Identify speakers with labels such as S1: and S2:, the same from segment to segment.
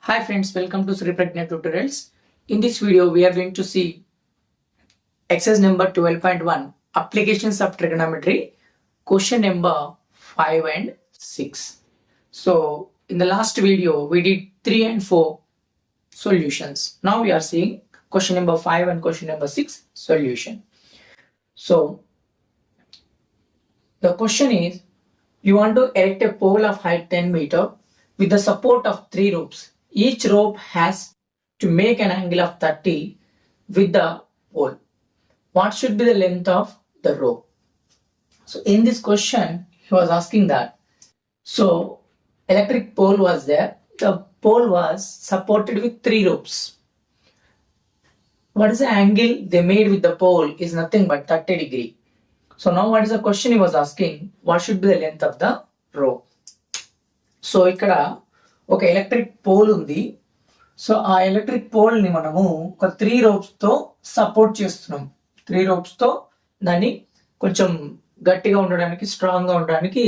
S1: Hi friends, welcome to Sri Pragna Tutorials. In this video, we are going to see exercise number 12.1, applications of trigonometry, question number 5 and 6. So in the last video, we did 3 and 4 solutions. Now we are seeing question number 5 and question number 6 solution. So the question is, you want to erect a pole of height 10 meter with the support of 3 ropes. Each rope has to make an angle of 30 with the pole. What should be the length of the rope? So in this question, he was asking that. So electric pole was there. The pole was supported with 3 ropes. What is the angle they made with the pole is nothing but 30 degree. So now what is the question he was asking? What should be the length of the rope? So ఇక్కడ ఒక electric pole ఉంది. So ఆ electric pole ని మనము ఒక 3 ropes తో support చేస్తున్నాం. 3 ropes తో దాన్ని కొంచెం గట్టిగా ఉండడానికి, స్ట్రాంగ్ గా ఉండడానికి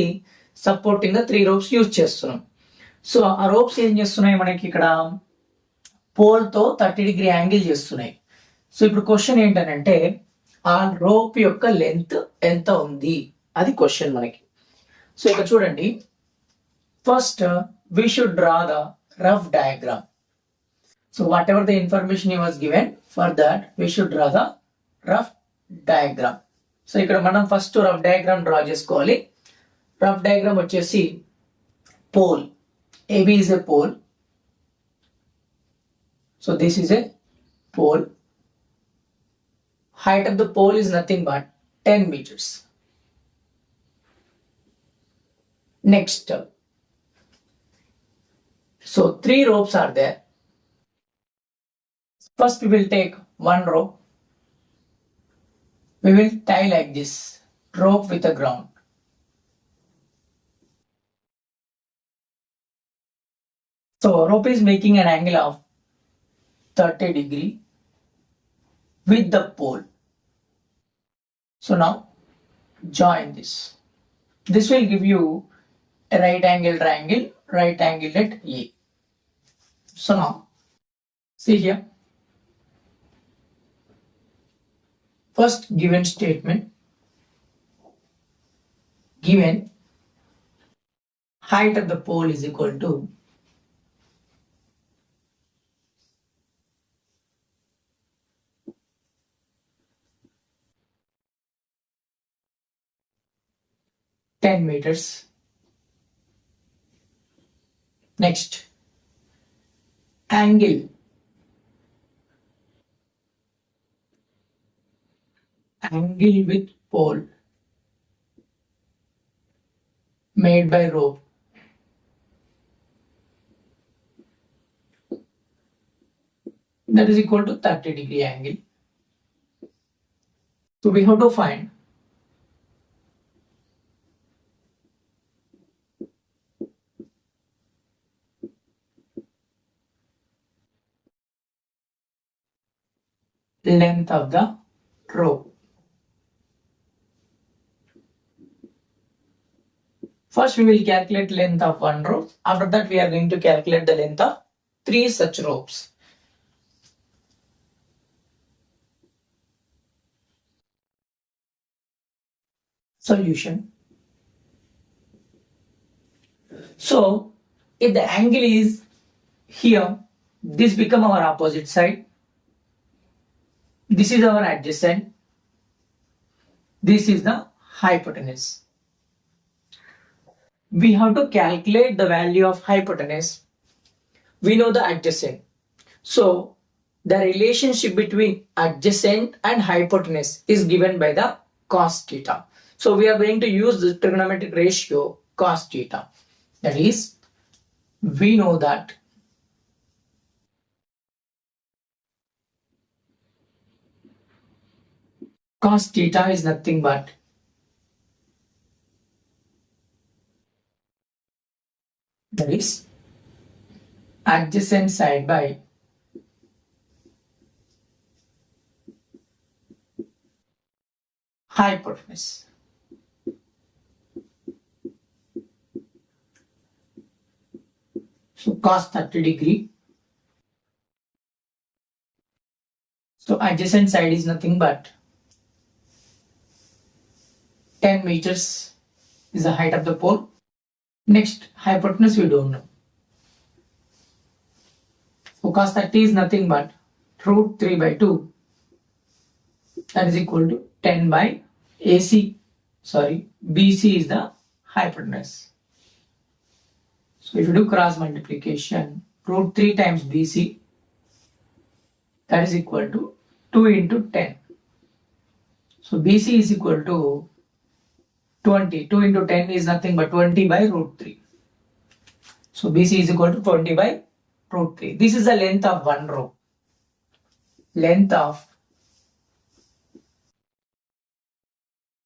S1: సపోర్టింగ్ గా 3 ropes యూజ్ చేస్తున్నాం. సో ఆ రోప్స్ ఏం చేస్తున్నాయి, మనకి ఇక్కడ పోల్ తో 30 డిగ్రీ యాంగిల్ చేస్తున్నాయి. సో ఇప్పుడు క్వశ్చన్ ఏంటంటే ఆ రోప్ యొక్క లెంత్ ఎంత ఉంది, అది క్వశ్చన్ మనకి. సో ఇక్కడ చూడండి, first we should draw the rough diagram. So whatever the information he was given, for that we should draw the rough diagram. So ఇక్కడ మనం ఫస్ట్ రఫ్ డయాగ్రామ్ డ్రా చేసుకోవాలి. రఫ్ డయాగ్రామ్ వచ్చేసి pole, AB is a pole. So this is a pole. Height of the pole is nothing but 10 meters. Next, so 3 ropes are there. First we will take one rope. We will tie like this, rope with the ground. So rope is making an angle of 30 degree with the pole. So now join this. This will give you a right angle triangle, right angle at A. So now, see here. First given statement, given height of the pole is equal to meters. Next, angle with pole made by rope that is equal to 30 degree angle. So we have to find length of the rope. First we will calculate length of one rope. After that we are going to calculate the length of 3 such ropes. Solution. So if the angle is here, this become our opposite side. This is our adjacent. This is the hypotenuse. We have to calculate the value of hypotenuse. We know the adjacent. So the relationship between adjacent and hypotenuse is given by the cos theta. So we are going to use the trigonometric ratio cos theta. That is, we know that cos theta is nothing but that is adjacent side by hypotenuse. So cos 30 degree So adjacent side is nothing but 10 meters is the height of the pole. Next, hypotenuse we don't know. So cos 30 is nothing but root 3 by 2. That is equal to 10 by BC is the hypotenuse. So if you do cross multiplication, root 3 times BC, that is equal to 2 into 10. So BC is equal to 20. 2 into 10 is nothing but 20 by root 3. So BC is equal to 20 by root 3. This is the length of one row. Length of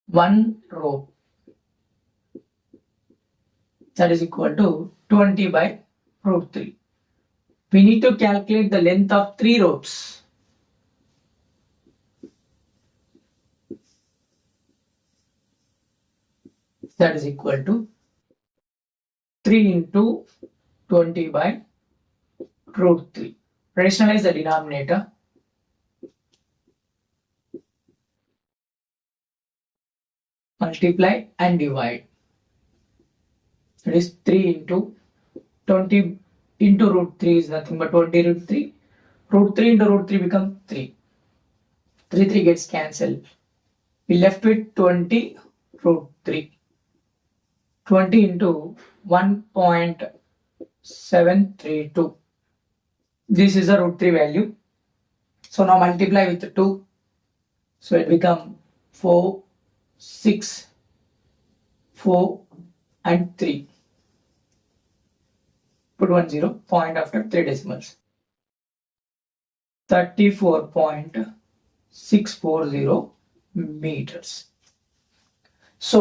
S1: one row, that is equal to 20 by root 3. We need to calculate the length of 3 ropes. That is equal to 3 into 20 by root 3. Rationalize the denominator. Multiply and divide. That is 3 into 20 into root 3 is nothing but 20 root 3. Root 3 into root 3 becomes 3. 3 gets cancelled. We left with 20 root 3. 20 into 1.732. This is a root 3 value. So now multiply with 2. So it becomes 4, 6, 4 and 3. Put 1 0, point after 3 decimals. 34.640 meters. So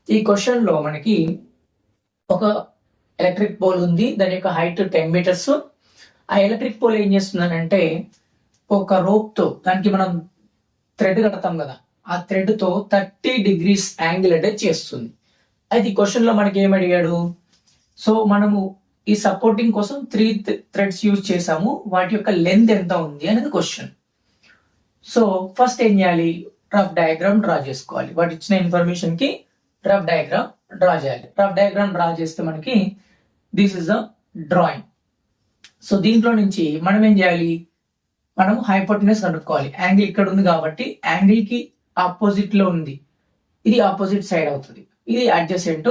S1: ఈ question లో మనకి ఒక electric pole ఉంది, దాని యొక్క height 10 metres. ఆ electric pole ఏం చేస్తుందనంటే ఒక రోప్ తో దానికి మనం థ్రెడ్ కడతాం కదా, ఆ థ్రెడ్ తో 30 degrees యాంగిల్ అంటే చేస్తుంది. అయితే ఈ క్వశ్చన్ లో మనకి ఏం అడిగాడు, సో మనము ఈ సపోర్టింగ్ కోసం 3 థ్రెడ్స్ యూజ్ చేసాము, వాటి యొక్క లెంత్ ఎంత ఉంది అనేది క్వశ్చన్. సో ఫస్ట్ ఏం చేయాలి, రఫ్ డయాగ్రామ్ డ్రా చేసుకోవాలి. వాటి ఇచ్చిన ఇన్ఫర్మేషన్ కి రఫ్ డయాగ్రామ్ డ్రా చేయాలి. రఫ్ డయాగ్రామ్ డ్రా చేస్తే మనకి this is the drawing. So దీంట్లో నుంచి మనం ఏం చేయాలి, మనం హైపోటెనస్ కనుక్కోవాలి. యాంగిల్ ఇక్కడ ఉంది కాబట్టి యాంగిల్ కి ఆపోజిట్ లో ఉంది, ఇది ఆపోజిట్ సైడ్ అవుతుంది, ఇది అడ్జసెంట్.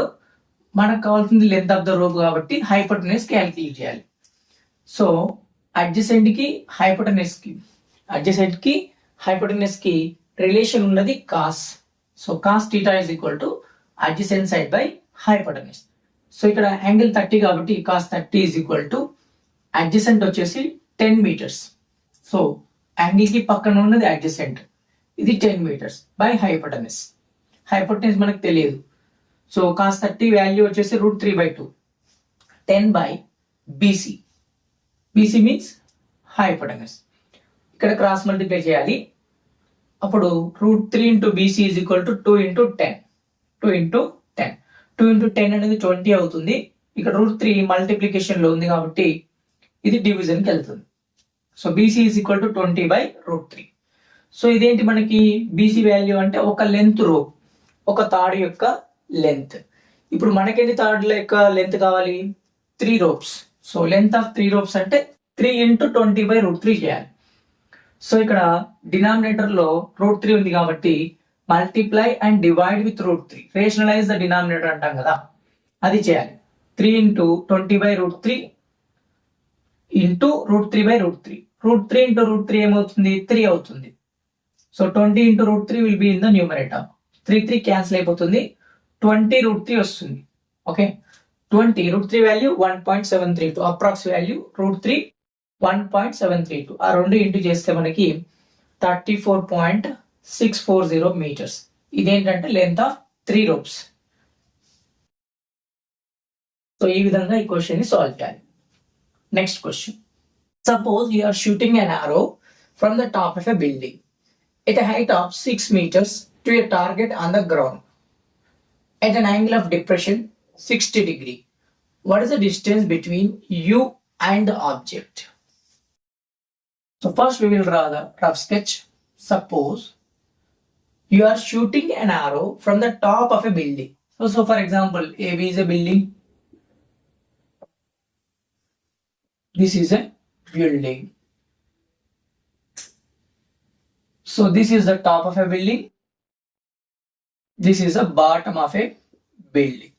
S1: మనకు కావాల్సింది లెంత్ ఆఫ్ ద రోప్ కాబట్టి హైపోటెనస్ క్యాలిక్యులేట్ చేయాలి. సో అడ్జసెంట్ కి హైపోటెనస్ కి రిలేషన్ ఉన్నది cos. So cos theta is equal to adjacent side by hypotenuse. So ఇక్కడ యాంగిల్ 30 కాబట్టి cos 30 is equal to adjacent వచ్చేసి 10 meters. సో యాంగిల్ కి పక్కన ఉన్నది అడ్జసెంట్, ఇది 10 meters బై హైపోటెనస్. హైపోటెనస్ మనకు తెలియదు. సో కాస్ 30 వాల్యూ వచ్చేసి root 3 by 2. 10 by BC. BC means hypotenuse. ఇక్కడ క్రాస్ మల్టిప్లై చేయాలి. అప్పుడు root 3 into BC is equal to 2 into 10. 2 into 10. 2 into 10 అనేది 20 అవుతుంది. ఇక్కడ రూట్ 3 మల్టిప్లికేషన్ లో ఉంది కాబట్టి ఇది డివిజన్ కి వెళ్తుంది. So BC is equal to 20 by root 3. So ఇదేంటి మనకి BC వాల్యూ అంటే ఒక లెంత్ రోప్, ఒక తాడు యొక్క లెంత్. ఇప్పుడు మనకెన్ని తాడుల యొక్క లెంత్ కావాలి, 3 ropes. So length of 3 ropes అంటే 3 into 20 by root 3 చేయాలి. సో ఇక్కడ డినామినేటర్ లో రూట్ 3 ఉంది కాబట్టి multiply and divide with root 3. Rationalise the denominator అంటాం కదా, అది చేయాలి. 3 into 20 by root 3 into root 3 by root 3. root 3 into root 3 ఏమవుతుంది, 3 అవుతుంది. So 20 into root 3 will be in the numerator. 3 cancel అయిపోతుంది, 20 root 3 వస్తుంది. Okay, 20 root 3 value 1.732, approx value root 3 1.732. ఆ రెండు ఇంటూ చేస్తే మనకి 34.640 meters. ఇదేంటంటే లెంత్ ఆఫ్ 3 ropes. సో ఈ విధంగా ఈ క్వశ్చన్ ని సాల్వ్ చేయాలి. Next question, suppose you are shooting an arrow from the top of a building at a height of 6 meters to a target on the ground at an angle of depression 60 degree. What is the distance between you and the object? So first we will draw the rough sketch. Suppose you are shooting an arrow from the top of a building. So for example, AB is a building. This is a building. So this is the top of a building. This is the bottom of a building.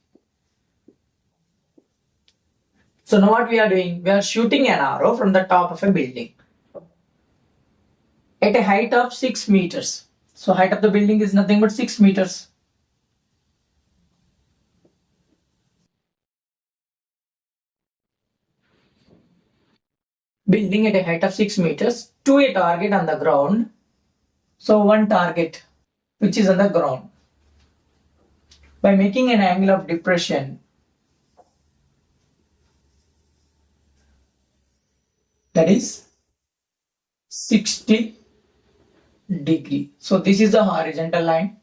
S1: So now what we are doing? We are shooting an arrow from the top of a building at a height of 6 meters. So height of the building is nothing but 6 meters. Building at a height of 6 meters to a target on the ground. So one target which is on the ground. By making an angle of depression, that is 60 degree. So this is the horizontal line.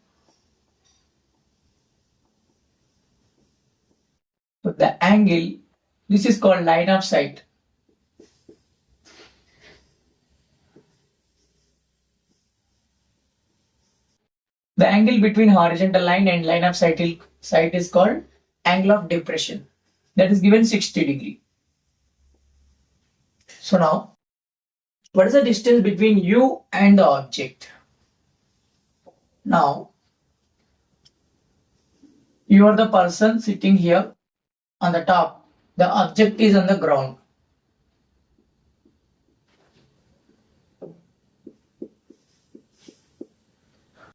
S1: So the angle, this is called line of sight. The angle between horizontal line and line of sight is called angle of depression. That is given 60 degree. So now, what is the distance between you and the object? Now, you are the person sitting here on the top. The object is on the ground.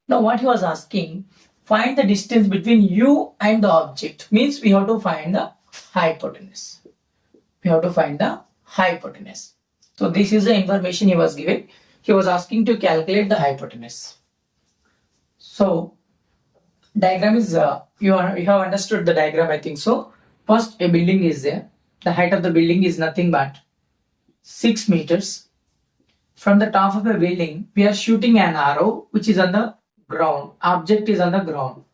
S1: Now what he was asking, find the distance between you and the object. Means we have to find the hypotenuse. We have to find the hypotenuse. So this is the information he was given. He was asking to calculate the hypotenuse. So diagram is, you have understood the diagram, I think so. First a building is there. The height of the building is nothing but 6 meters. From the top of a building, we are shooting an arrow which is on the ground. Object is on the ground.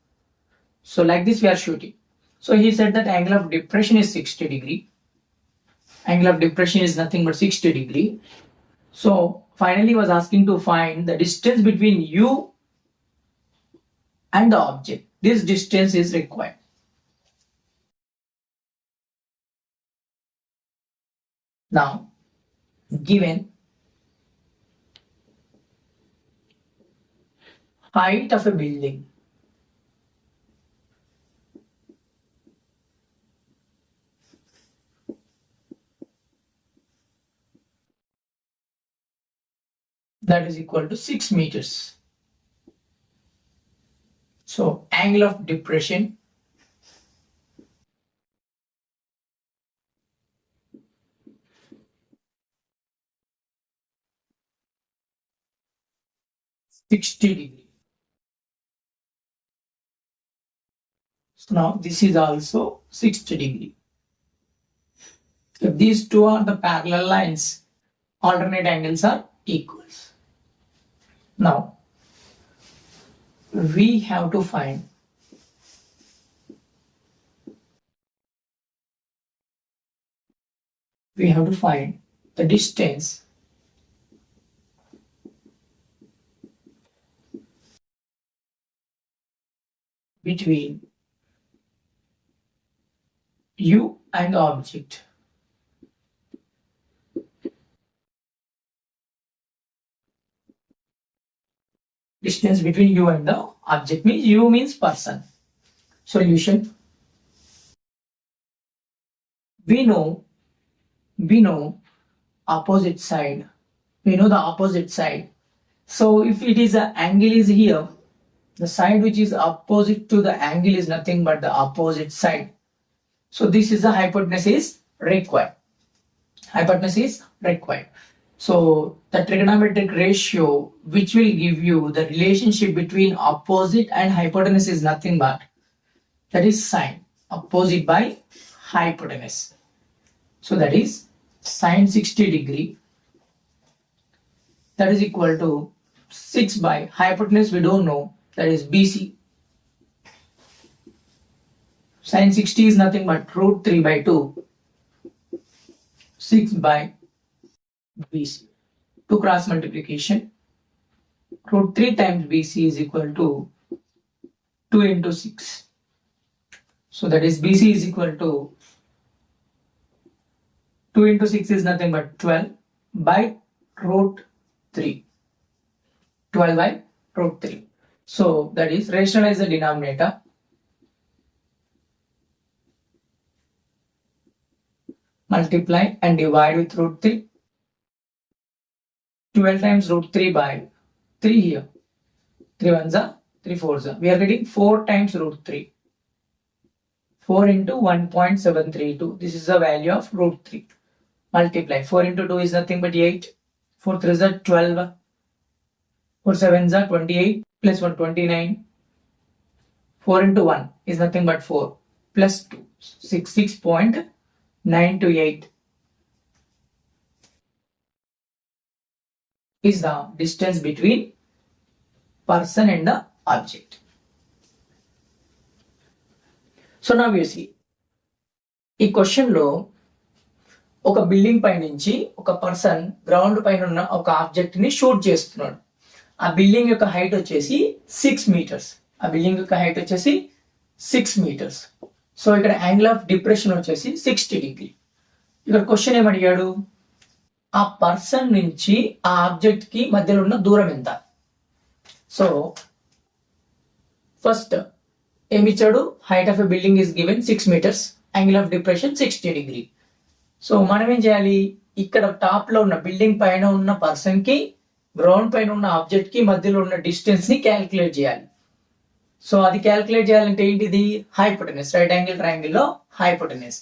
S1: So like this we are shooting. So he said that angle of depression is 60 degree. Angle of depression is nothing but 60 degree. So finally he was asking to find the distance between you and the object. This distance is required. Now, given height of a building, that is equal to 6 meters. So angle of depression $60 degree. So now this is also 60 degree. If these two are the parallel lines, alternate angles are equals. Now we have to find the distance between you and the object. Distance between you and the object means you means person. Solution. We know opposite side. We know the opposite side. So if it is an angle is here, the side which is opposite to the angle is nothing but the opposite side. So this is the hypotenuse is required. Hypotenuse is required. So the trigonometric ratio which will give you the relationship between opposite and hypotenuse is nothing but that is sine. Opposite by hypotenuse. So that is sine 60 degree. That is equal to 6 by hypotenuse we don't know, that is BC. Sine 60 is nothing but root 3 by 2. 6 by BC. 2 cross multiplication. Root 3 times BC is equal to 2 into 6. So that is BC is equal to 2 into 6 is nothing but 12 by root 3. 12 by root 3. So that is rationalize the denominator. Multiply and divide with root 3. 12 times root 3 by 3 here. 3 ones are 3 fours are. We are getting 4 times root 3. 4 into 1.732. This is the value of root 3. Multiply. 4 into 2 is nothing but 8. 4 3s are 12. 4 7s are 28 plus 1 29. 4 into 1 is nothing but 4 plus 2. 6.928 is the distance between person and the object. So now you see, ఈ question లో ఒక building పై నుంచి ఒక person ground పైన ఉన్న ఒక object ని shoot చేస్తున్నాడు. ఆ బిల్డింగ్ యొక్క హైట్ వచ్చేసి 6 మీటర్స్. ఆ బిల్డింగ్ యొక్క హైట్ వచ్చేసి 6 మీటర్స్. సో ఇక్కడ యాంగిల్ ఆఫ్ డిప్రెషన్ వచ్చేసి 60 డిగ్రీ. ఇక్కడ క్వశ్చన్ ఏమడిగాడు, ఆ పర్సన్ నుంచి ఆ ఆబ్జెక్ట్ కి మధ్యలో ఉన్న దూరం ఎంత. సో ఫస్ట్ ఏమిచ్చాడు, height of a building is given 6 metres, angle of depression 60 degree. So మనం ఏం చేయాలి, ఇక్కడ టాప్ లో ఉన్న బిల్డింగ్ పైన ఉన్న పర్సన్ కి గ్రౌండ్ పైన ఉన్న ఆబ్జెక్ట్ కి మధ్యలో ఉన్న డిస్టెన్స్ ని క్యాలిక్యులేట్ చేయాలి. సో అది క్యాలిక్యులేట్ చేయాలంటే ఏంటిది, హైపోటెనస్. రైట్ యాంగిల్ ట్రయాంగిల్ లో హైపోటెనస్.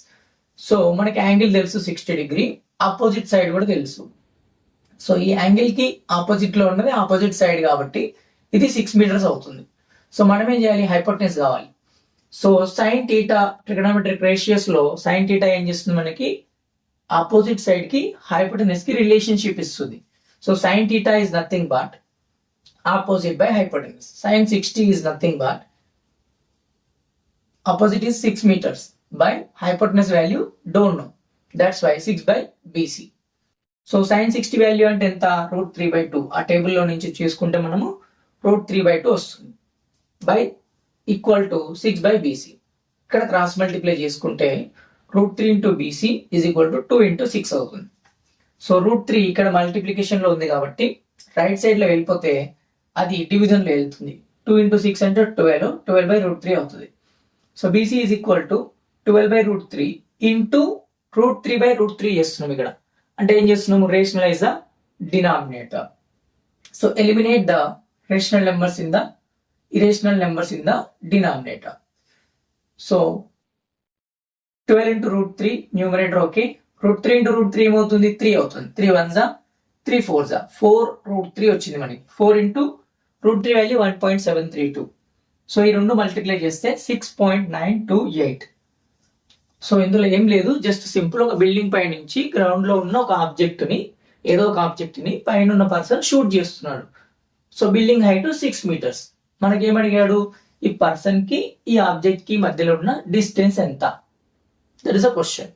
S1: సో మనకి యాంగిల్ తెలుసు 60 డిగ్రీ, ఆపోజిట్ సైడ్ కూడా తెలుసు. సో ఈ యాంగిల్ కి ఆపోజిట్ లో ఉన్నది ఆపోజిట్ సైడ్ కాబట్టి ఇది 6 మీటర్స్ అవుతుంది. సో మనం ఏం చేయాలి, హైపోటెనస్ కావాలి. So sine theta trigonometric ratios లో సైన్ థీటా ఏం చేస్తుంది, మనకి ఆపోజిట్ సైడ్ కి హైపోటెనస్ కి రిలేషన్షిప్ ఇస్తుంది. So sine theta is nothing but opposite by hypotenuse. Sin 60 is nothing but opposite is 6 meters by hypotenuse value don't know. That's why 6 by BC. So sin 60 value అంటే ఎంత, root 3 by 2. ఆ table లో నుంచి చేసుకుంటే మనము root 3 by 2 వస్తుంది by equal to 6 by BC. ఇక్కడ cross multiply చేసుకుంటే root 3 into BC is equal to 2 into 6 అవుతుంది. సో root 3 ఇక్కడ మల్టిప్లికేషన్ లో ఉంది కాబట్టి రైట్ సైడ్ లో వెళ్ళిపోతే అది డివిజన్ లో వెళ్తుంది. 2 into 6 అంటే 12 by root 3 అవుతుంది. So BC is equal to 12 by root 3 into root 3 by root 3 చేస్తున్నాం. ఇక్కడ అంటే ఏం చేస్తున్నాము, rationalise the denominator. So eliminate the rational numbers in the irrational numbers in the denominator. So 12 into root 3 numerator okay. Root 3 into root 3 ఏమవుతుంది, 3 అవుతుంది. 3 ones are 3 fours are 4 root 3 వచ్చింది మనకి. 4 into root 3 value 1.732. So ఈ రెండు multiply చేస్తే 6.928. So ఇందులో ఏం లేదు, జస్ట్ సింపుల్ ఒక బిల్డింగ్ పై నుంచి గ్రౌండ్ లో ఉన్న ఒక ఆబ్జెక్ట్ ని, ఏదో ఒక ఆబ్జెక్ట్ ని పైన ఉన్న పర్సన్ షూట్ చేస్తున్నాడు. So building height 6 metres. మనకేమడిగాడు, ఈ పర్సన్ కి ఈ ఆబ్జెక్ట్ కి మధ్యలో ఉన్న డిస్టెన్స్ ఎంత. That is a question.